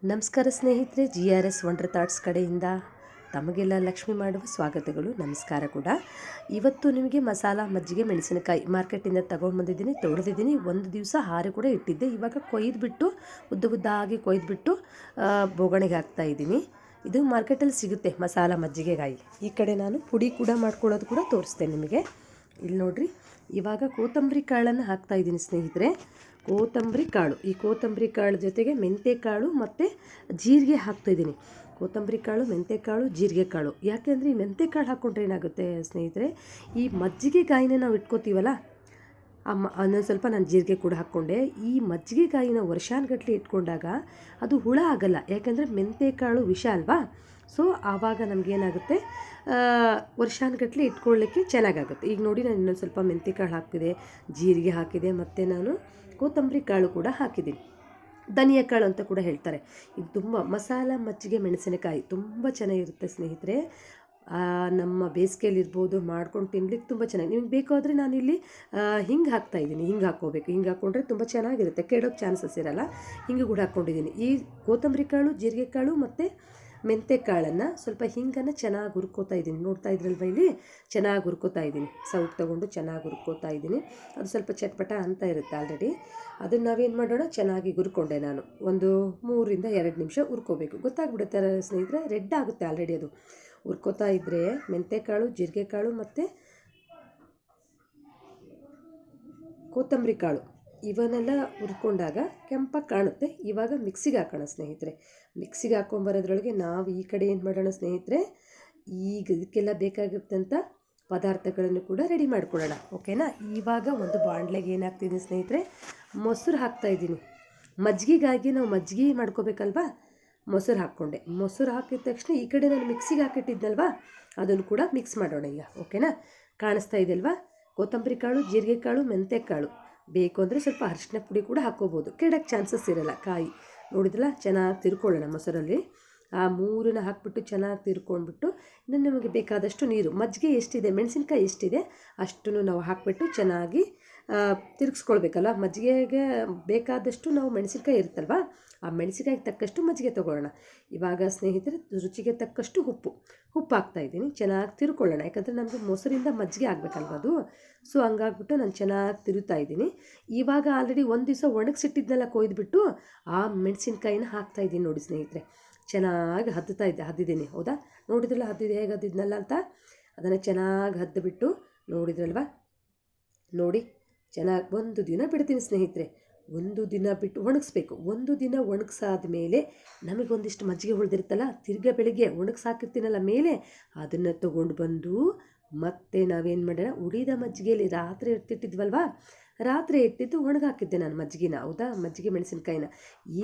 ನಮಸ್ಕಾರ ಸ್ನೇಹಿತರೆ, GRS wonder thoughts ಕಡೆಯಿಂದ ತಮಗೆಲ್ಲ ಲಕ್ಷ್ಮಿ ಮಾಡುವ ಸ್ವಾಗತಗಳು. ನಮಸ್ಕಾರ ಕೂಡ. ಇವತ್ತು ನಿಮಗೆ ಮಸಾಲ ಮಜ್ಜಿಗೆ ಮೆಣಸಿನಕಾಯಿ ಮಾರ್ಕೆಟಿಂದ ತೊಗೊಂಡ್ಬಂದಿದ್ದೀನಿ, ತೊಳೆದಿದ್ದೀನಿ. ಒಂದು ದಿವಸ ಹಾರಿ ಕೂಡ ಇಟ್ಟಿದ್ದೆ. ಇವಾಗ ಕೊಯ್ದುಬಿಟ್ಟು ಉದ್ದಾಗಿ ಕೊಯ್ದುಬಿಟ್ಟು ಬೋಗಣೆಗೆ ಹಾಕ್ತಾಯಿದ್ದೀನಿ. ಇದು ಮಾರ್ಕೆಟಲ್ಲಿ ಸಿಗುತ್ತೆ ಮಸಾಲ ಮಜ್ಜಿಗೆಕಾಯಿ. ಈ ಕಡೆ ನಾನು ಪುಡಿ ಕೂಡ ಮಾಡ್ಕೊಳ್ಳೋದು ಕೂಡ ತೋರಿಸ್ತೇನೆ ನಿಮಗೆ. ಇಲ್ಲಿ ನೋಡಿರಿ, ಇವಾಗ ಕೊತ್ತಂಬರಿ ಕಾಳನ್ನು ಹಾಕ್ತಾಯಿದ್ದೀನಿ ಸ್ನೇಹಿತರೆ. ಕೊತ್ತಂಬರಿ ಕಾಳು, ಈ ಕೊತ್ತಂಬರಿ ಕಾಳು ಜೊತೆಗೆ ಮೆಂತ್ಯಕಾಳು ಮತ್ತು ಜೀರಿಗೆ ಹಾಕ್ತಾಯಿದ್ದೀನಿ. ಕೊತ್ತಂಬರಿ ಕಾಳು, ಮೆಂತ್ಯಕಾಳು, ಜೀರಿಗೆ ಕಾಳು. ಯಾಕೆಂದರೆ ಈ ಮೆಂತ್ಯಕಾಳು ಹಾಕ್ಕೊಂಡ್ರೆ ಏನಾಗುತ್ತೆ ಸ್ನೇಹಿತರೆ, ಈ ಮಜ್ಜಿಗೆಕಾಯಿನ ನಾವು ಇಟ್ಕೋತೀವಲ್ಲ, ಅನ್ನೊಂದು ಸ್ವಲ್ಪ ನಾನು ಜೀರಿಗೆ ಕೂಡ ಹಾಕ್ಕೊಂಡೆ. ಈ ಮಜ್ಜಿಗೆಕಾಯಿನ ವರ್ಷಾನುಗಟ್ಟಲೆ ಇಟ್ಕೊಂಡಾಗ ಅದು ಹುಳ ಆಗಲ್ಲ. ಯಾಕೆಂದರೆ ಮೆಂತ್ಯಕಾಳು ವಿಷ ಅಲ್ವಾ. ಸೊ ಆವಾಗ ನಮಗೇನಾಗುತ್ತೆ, ವರ್ಷಾನುಗಟ್ಟಲೆ ಇಟ್ಕೊಳ್ಳಿಕ್ಕೆ ಚೆನ್ನಾಗಾಗುತ್ತೆ. ಈಗ ನೋಡಿ, ನಾನು ಇನ್ನೊಂದು ಸ್ವಲ್ಪ ಮೆಂತ್ಯಕಾಳು ಹಾಕಿದೆ, ಜೀರಿಗೆ ಹಾಕಿದೆ, ಮತ್ತು ನಾನು ಕೊತ್ತಂಬರಿ ಕಾಳು ಕೂಡ ಹಾಕಿದ್ದೀನಿ. ಧನಿಯಾ ಕಾಳು ಅಂತ ಕೂಡ ಹೇಳ್ತಾರೆ. ಇದು ತುಂಬ ಮಸಾಲ ಮಜ್ಜಿಗೆ ಮೆಣಸಿನಕಾಯಿ ತುಂಬ ಚೆನ್ನಾಗಿರುತ್ತೆ ಸ್ನೇಹಿತರೆ. ನಮ್ಮ ಬೇಸಿಗೆಯಲ್ಲಿರ್ಬೋದು, ಮಾಡ್ಕೊಂಡು ತಿನ್ಲಿಕ್ಕೆ ತುಂಬ ಚೆನ್ನಾಗಿ. ನಿಮಗೆ ಬೇಕಾದರೆ ನಾನಿಲ್ಲಿ ಹಿಂಗೆ ಹಾಕ್ತಾಯಿದ್ದೀನಿ. ಹಿಂಗೆ ಹಾಕ್ಕೋಬೇಕು. ಹಿಂಗೆ ಹಾಕ್ಕೊಂಡ್ರೆ ತುಂಬ ಚೆನ್ನಾಗಿರುತ್ತೆ, ಕೆಡೋಕ್ಕೆ ಚಾನ್ಸಸ್ ಇರಲ್ಲ. ಹಿಂಗೆ ಕೂಡ ಹಾಕ್ಕೊಂಡಿದ್ದೀನಿ. ಈ ಕೊತ್ತಂಬರಿ ಕಾಳು, ಜೀರಿಗೆ ಕಾಳು ಮತ್ತು ಮೆಂತ್ಯಕಾಳನ್ನು ಸ್ವಲ್ಪ ಹಿಂಗನ್ನು ಚೆನ್ನಾಗಿ ಹುರ್ಕೋತಾ ಇದ್ದೀನಿ. ನೋಡ್ತಾ ಇದ್ರಲ್ವ, ಇಲ್ಲಿ ಚೆನ್ನಾಗಿ ಹುರ್ಕೋತಾ ಇದ್ದೀನಿ. ಸೌಟ್ ತೊಗೊಂಡು ಚೆನ್ನಾಗಿ ಹುರ್ಕೋತಾ ಇದ್ದೀನಿ. ಅದು ಸ್ವಲ್ಪ ಚಟ್ಪಟ ಅಂತ ಇರುತ್ತೆ ಆಲ್ರೆಡಿ. ಅದನ್ನು ನಾವೇನು ಮಾಡೋಣ, ಚೆನ್ನಾಗಿ ಹುರ್ಕೊಂಡೆ ನಾನು. ಒಂದು 3-2 ನಿಮಿಷ ಹುರ್ಕೋಬೇಕು. ಗೊತ್ತಾಗ್ಬಿಡುತ್ತೆ ಸ್ನೇಹಿತರೆ, ರೆಡ್ ಆಗುತ್ತೆ ಆಲ್ರೆಡಿ ಅದು. ಹುರ್ಕೋತಾ ಇದ್ದರೆ ಮೆಂತ್ಯಕಾಳು, ಜೀರಿಗೆ ಕಾಳು ಮತ್ತು ಕೊತ್ತಂಬರಿ ಕಾಳು ಇವನ್ನೆಲ್ಲ ಹುರ್ಕೊಂಡಾಗ ಕೆಂಪಾಗಿ ಕಾಣುತ್ತೆ. ಇವಾಗ ಮಿಕ್ಸಿಗೆ ಹಾಕೋಣ ಸ್ನೇಹಿತರೆ. ಮಿಕ್ಸಿಗೆ ಹಾಕ್ಕೊಂಬರೋದ್ರೊಳಗೆ ನಾವು ಈ ಕಡೆ ಏನು ಮಾಡೋಣ ಸ್ನೇಹಿತರೆ, ಈಗ ಇದಕ್ಕೆಲ್ಲ ಬೇಕಾಗಿರ್ತಂಥ ಪದಾರ್ಥಗಳನ್ನು ಕೂಡ ರೆಡಿ ಮಾಡ್ಕೊಳ್ಳೋಣ. ಓಕೆನಾ. ಇವಾಗ ಒಂದು ಬಾಣಲೆಗೆ ಏನಾಗ್ತಿದ್ದೀನಿ ಸ್ನೇಹಿತರೆ, ಮೊಸರು ಹಾಕ್ತಾಯಿದ್ದೀನಿ. ಮಜ್ಜಿಗೆಗಾಗಿ ನಾವು ಮಜ್ಜಿಗೆ ಮಾಡ್ಕೋಬೇಕಲ್ವಾ, ಮೊಸರು ಹಾಕ್ಕೊಂಡೆ. ಮೊಸರು ಹಾಕಿದ ತಕ್ಷಣ ಈ ಕಡೆ ನಾನು ಮಿಕ್ಸಿಗೆ ಹಾಕಿಟ್ಟಿದ್ದಲ್ವಾ, ಅದನ್ನು ಕೂಡ ಮಿಕ್ಸ್ ಮಾಡೋಣ ಈಗ. ಓಕೆನಾ. ಕಾಣಿಸ್ತಾ ಇದೆ ಅಲ್ವಾ, ಕೊತ್ತಂಬರಿ ಕಾಳು, ಜೀರಿಗೆ ಕಾಳು, ಮೆಂತ್ಯಕಾಳು. ಬೇಕು ಅಂದರೆ ಸ್ವಲ್ಪ ಅರಿಶಿನ ಪುಡಿ ಕೂಡ ಹಾಕ್ಕೋಬೋದು, ಕೆಡಕ್ಕೆ ಚಾನ್ಸಸ್ ಇರಲ್ಲ. ಕಾಯಿ ನೋಡಿದ್ರಲ್ಲ, ಚೆನ್ನಾಗಿ ತಿರ್ಕೊಳ್ಳೋಣ ಮೊಸರಲ್ಲಿ. ಆ ಮೂರನ್ನ ಹಾಕ್ಬಿಟ್ಟು ಚೆನ್ನಾಗಿ ತಿರ್ಕೊಂಡ್ಬಿಟ್ಟು, ಇನ್ನು ನಮಗೆ ಬೇಕಾದಷ್ಟು ನೀರು, ಮಜ್ಜಿಗೆ ಎಷ್ಟಿದೆ, ಮೆಣಸಿನ್ಕಾಯಿ ಎಷ್ಟಿದೆ ಅಷ್ಟನ್ನು ನಾವು ಹಾಕಿಬಿಟ್ಟು ಚೆನ್ನಾಗಿ ತಿರುಗಿಸ್ಕೊಳ್ಬೇಕಲ್ಲ. ಮಜ್ಜಿಗೆಗೆ ಬೇಕಾದಷ್ಟು ನಾವು ಮೆಣಸಿನ್ಕಾಯಿ ಇರುತ್ತಲ್ವ, ಆ ಮೆಣಸಿನ್ಕಾಯಿಗೆ ತಕ್ಕಷ್ಟು ಮಜ್ಜಿಗೆ ತೊಗೊಳ್ಳೋಣ. ಇವಾಗ ಸ್ನೇಹಿತರೆ, ರುಚಿಗೆ ತಕ್ಕಷ್ಟು ಉಪ್ಪು ಹಾಕ್ತಾಯಿದ್ದೀನಿ. ಚೆನ್ನಾಗಿ ತಿರ್ಕೊಳ್ಳೋಣ, ಯಾಕಂದರೆ ನಮಗೆ ಮೊಸರಿಂದ ಮಜ್ಜಿಗೆ ಆಗಬೇಕಲ್ವ ಅದು. ಸೊ ಹಂಗಾಗ್ಬಿಟ್ಟು ನಾನು ಚೆನ್ನಾಗಿ ತಿರುಗ್ತಾ ಇದ್ದೀನಿ. ಇವಾಗ ಆಲ್ರೆಡಿ ಒಂದು ದಿವಸ ಒಣಗಿಸಿಟ್ಟಿದ್ನೆಲ್ಲ ಕೊಯ್ದುಬಿಟ್ಟು ಆ ಮೆಣಸಿನ್ಕಾಯಿನ ಹಾಕ್ತಾಯಿದ್ದೀನಿ. ನೋಡಿ ಸ್ನೇಹಿತರೆ, ಚೆನ್ನಾಗಿ ಹದ್ದಿದ್ದೀನಿ. ಹೌದಾ, ನೋಡಿದ್ರಲ್ಲ ಹದ್ದಿದೆ ಹೇಗೆ ಹದ್ದಿದ್ನಲ್ಲ ಅಂತ. ಅದನ್ನು ಚೆನ್ನಾಗಿ ಹದ್ದುಬಿಟ್ಟು ನೋಡಿದ್ರಲ್ವ, ನೋಡಿ ಚೆನ್ನಾಗಿ ಒಂದು ದಿನ ಬಿಡ್ತೀನಿ ಸ್ನೇಹಿತರೆ. ಒಂದು ದಿನ ಬಿಟ್ಟು ಒಣಗಿಸ್ಬೇಕು. ಒಂದು ದಿನ ಒಣಗಿಸಾದ ಮೇಲೆ ನಮಗೊಂದಿಷ್ಟು ಮಜ್ಜಿಗೆ ಉಳಿದಿರುತ್ತಲ್ಲ, ತಿರ್ಗಾ ಬೆಳಗ್ಗೆ ಒಣಗಿಸಾಕಿರ್ತೀನಲ್ಲ ಮೇಲೆ, ಅದನ್ನು ತೊಗೊಂಡು ಬಂದು ಮತ್ತೆ ನಾವೇನು ಮಾಡೋಣ, ಉಳಿದ ಮಜ್ಜಿಗೆಯಲ್ಲಿ ರಾತ್ರಿ ಇಟ್ಟಿದ್ವಲ್ವ, ರಾತ್ರಿ ಇಟ್ಟಿದ್ದು ಒಣಗಾಕಿದ್ದೆ ನಾನು ಮಜ್ಜಿಗೆನ. ಹೌದಾ, ಮಜ್ಜಿಗೆ ಮೆಣಸಿನ್ಕಾಯಿನ.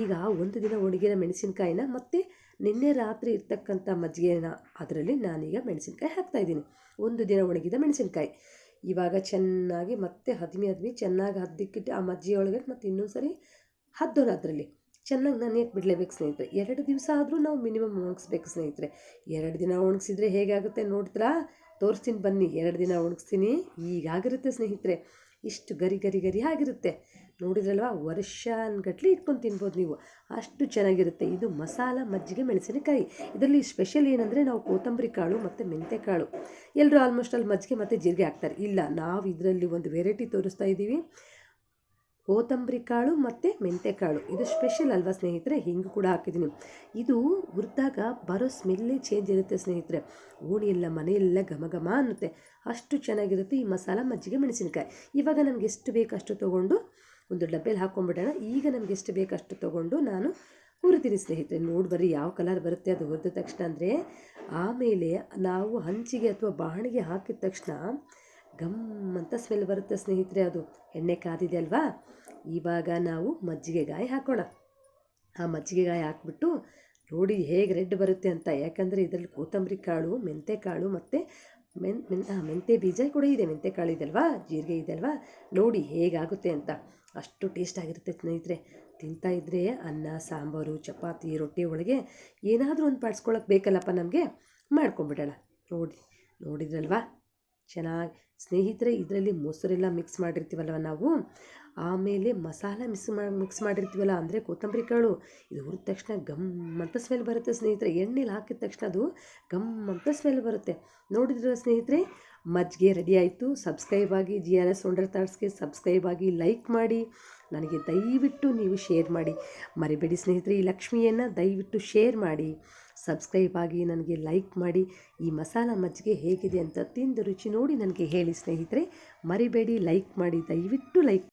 ಈಗ ಒಂದು ದಿನ ಒಣಗಿರೋ ಮೆಣಸಿನ್ಕಾಯಿನ ಮತ್ತು ನಿನ್ನೆ ರಾತ್ರಿ ಇರ್ತಕ್ಕಂಥ ಮಜ್ಜಿಗೆನ ಅದರಲ್ಲಿ ನಾನೀಗ ಮೆಣಸಿನ್ಕಾಯಿ ಹಾಕ್ತಾಯಿದ್ದೀನಿ. ಒಂದು ದಿನ ಒಣಗಿದ ಮೆಣಸಿನ್ಕಾಯಿ. ಇವಾಗ ಚೆನ್ನಾಗಿ ಮತ್ತೆ ಹದ್ಮಿ ಚೆನ್ನಾಗಿ ಹದ್ದಿಕ್ಕಿಟ್ಟು ಆ ಮಜ್ಜಿಗೆ ಮತ್ತು ಇನ್ನೊಂದು ಸರಿ ಹದ್ದೋಣ. ಅದರಲ್ಲಿ ಚೆನ್ನಾಗಿ ನೆನೆಯಕ್ಕೆ ಬಿಡಲೇಬೇಕು ಸ್ನೇಹಿತರೆ. 2 ದಿವಸ ಆದರೂ ನಾವು ಮಿನಿಮಮ್ ಒಣಗಿಸ್ಬೇಕು ಸ್ನೇಹಿತರೆ. 2 ದಿನ ಒಣಗಿಸಿದ್ರೆ ಹೇಗಾಗುತ್ತೆ ನೋಡ್ತೀರಾ, ತೋರಿಸ್ತೀನಿ ಬನ್ನಿ. 2 ದಿನ ಒಣಗಿಸ್ತೀನಿ, ಈಗಾಗಿರುತ್ತೆ ಸ್ನೇಹಿತರೆ. ಇಷ್ಟು ಗರಿ ಆಗಿರುತ್ತೆ. ನೋಡಿದ್ರಲ್ವ, ವರ್ಷಾನುಗಟ್ಲೆ ಇಟ್ಕೊಂಡು ತಿನ್ಬೋದು ನೀವು, ಅಷ್ಟು ಚೆನ್ನಾಗಿರುತ್ತೆ. ಇದು ಮಸಾಲ ಮಜ್ಜಿಗೆ ಮೆಣಸಿನಕಾಯಿ. ಇದರಲ್ಲಿ ಸ್ಪೆಷಲ್ ಏನಂದರೆ, ನಾವು ಕೊತ್ತಂಬರಿ ಕಾಳು ಮತ್ತು ಮೆಂತ್ಯಕಾಳು, ಎಲ್ಲರೂ ಆಲ್ಮೋಸ್ಟ್ ಅಲ್ಲಿ ಮಜ್ಜಿಗೆ ಮತ್ತು ಜೀರಿಗೆ ಹಾಕ್ತಾರೆ. ಇಲ್ಲ, ನಾವು ಇದರಲ್ಲಿ ಒಂದು ವೆರೈಟಿ ತೋರಿಸ್ತಾ ಇದ್ದೀವಿ. ಕೊತ್ತಂಬರಿ ಕಾಳು ಮತ್ತು ಮೆಂತ್ಯಕಾಳು, ಇದು ಸ್ಪೆಷಲ್ ಅಲ್ವಾ ಸ್ನೇಹಿತರೆ. ಹಿಂಗೆ ಕೂಡ ಹಾಕಿದ್ದೀನಿ. ಇದು ಹುರಿದಾಗ ಬರೋ ಸ್ಮೆಲ್ಲೇ ಚೇಂಜ್ ಇರುತ್ತೆ ಸ್ನೇಹಿತರೆ. ಓಣಿಯೆಲ್ಲ ಮನೆಯೆಲ್ಲ ಘಮ ಅನ್ನುತ್ತೆ, ಅಷ್ಟು ಚೆನ್ನಾಗಿರುತ್ತೆ ಈ ಮಸಾಲ ಮಜ್ಜಿಗೆ ಮೆಣಸಿನಕಾಯಿ. ಇವಾಗ ನಮ್ಗೆ ಎಷ್ಟು ಬೇಕು ಅಷ್ಟು ತೊಗೊಂಡು ಒಂದು ಡಬ್ಬೆಯಲ್ಲಿ ಹಾಕ್ಕೊಂಡ್ಬಿಡೋಣ. ಈಗ ನಮ್ಗೆ ಎಷ್ಟು ಬೇಕು ಅಷ್ಟು ತೊಗೊಂಡು ನಾನು ಹುರಿತೀನಿ ಸ್ನೇಹಿತರೆ. ನೋಡಿ ಬರ್ರಿ ಯಾವ ಕಲರ್ ಬರುತ್ತೆ ಅದು ಹುರಿದ ತಕ್ಷಣ. ಅಂದರೆ ಆಮೇಲೆ ನಾವು ಹಂಚಿಗೆ ಅಥವಾ ಬಾಣಿಗೆ ಹಾಕಿದ ತಕ್ಷಣ ಗಮ್ ಅಂತ ಸ್ಮೆಲ್ ಬರುತ್ತೆ ಸ್ನೇಹಿತರೆ. ಅದು ಎಣ್ಣೆ ಕಾದಿದೆ ಅಲ್ವಾ. ಇವಾಗ ನಾವು ಮಜ್ಜಿಗೆಗಾಯಿ ಹಾಕೋಣ. ಆ ಮಜ್ಜಿಗೆಗಾಯಿ ಹಾಕ್ಬಿಟ್ಟು ನೋಡಿ ಹೇಗೆ ರೆಡ್ ಬರುತ್ತೆ ಅಂತ. ಯಾಕಂದರೆ ಇದರಲ್ಲಿ ಕೊತ್ತಂಬರಿ ಕಾಳು, ಮೆಂತ್ಯಕಾಳು ಮತ್ತು ಮೆಂತ್ಯ ಬೀಜ ಕೂಡ ಇದೆ, ಮೆಂತ್ಯಕಾಳು ಇದಲ್ವಾ, ಜೀರಿಗೆ ಇದಲ್ವಾ. ನೋಡಿ ಹೇಗಾಗುತ್ತೆ ಅಂತ. ಅಷ್ಟು ಟೇಸ್ಟ್ ಆಗಿರುತ್ತೆ ಸ್ನೇಹಿತರೆ. ತಿಂತಾಯಿದ್ರೆ ಅನ್ನ, ಸಾಂಬಾರು, ಚಪಾತಿ, ರೊಟ್ಟಿ ಒಳಗೆ ಏನಾದರೂ ಒಂದು ಪಾಡ್ಸ್ಕೊಳಕ್ಕೆ ಬೇಕಲ್ಲಪ್ಪ ನಮಗೆ, ಮಾಡ್ಕೊಂಬಿಡೋಣ. ನೋಡಿದ್ರಲ್ವಾ ಚೆನ್ನಾಗಿ ಸ್ನೇಹಿತರೆ. ಇದರಲ್ಲಿ ಮೊಸರೆಲ್ಲ ಮಿಕ್ಸ್ ಮಾಡಿರ್ತೀವಲ್ವ ನಾವು, ಆಮೇಲೆ ಮಸಾಲ ಮಿಕ್ಸ್ ಮಾಡಿರ್ತೀವಲ್ಲ ಅಂದರೆ ಕೊತ್ತಂಬರಿ ಕಾಳು, ಇದು ಹುರಿದ ತಕ್ಷಣ ಗಮ್ ಅಂತ ಸ್ಮೆಲ್ ಬರುತ್ತೆ ಸ್ನೇಹಿತರೆ. ಎಣ್ಣೆಲಿ ಹಾಕಿದ ತಕ್ಷಣ ಅದು ಗಮ್ ಅಂತ ಸ್ಮೆಲ್ ಬರುತ್ತೆ. ನೋಡಿದ್ರೆ ಸ್ನೇಹಿತರೆ, ಮಜ್ಜಿಗೆ ರೆಡಿ ಆಯಿತು. ಸಬ್ಸ್ಕ್ರೈಬ್ ಆಗಿ, GRS ವಂಡರ್ ಥಾಟ್ಸ್ಗೆ ಸಬ್ಸ್ಕ್ರೈಬ್ ಆಗಿ, ಲೈಕ್ ಮಾಡಿ, ನನಗೆ ದಯವಿಟ್ಟು ನೀವು ಶೇರ್ ಮಾಡಿ ಮರಿಬೇಡಿ ಸ್ನೇಹಿತರೆ. ಈ ಲಕ್ಷ್ಮಿಯನ್ನು ದಯವಿಟ್ಟು ಶೇರ್ ಮಾಡಿ, ಸಬ್ಸ್ಕ್ರೈಬ್ ಆಗಿ, ನನಗೆ ಲೈಕ್ ಮಾಡಿ. ಈ ಮಸಾಲ ಮಜ್ಜಿಗೆ ಹೇಗಿದೆ ಅಂತ ತಿಂದು ರುಚಿ ನೋಡಿ ನನಗೆ ಹೇಳಿ ಸ್ನೇಹಿತರೆ. ಮರಿಬೇಡಿ, ಲೈಕ್ ಮಾಡಿ, ದಯವಿಟ್ಟು ಲೈಕ್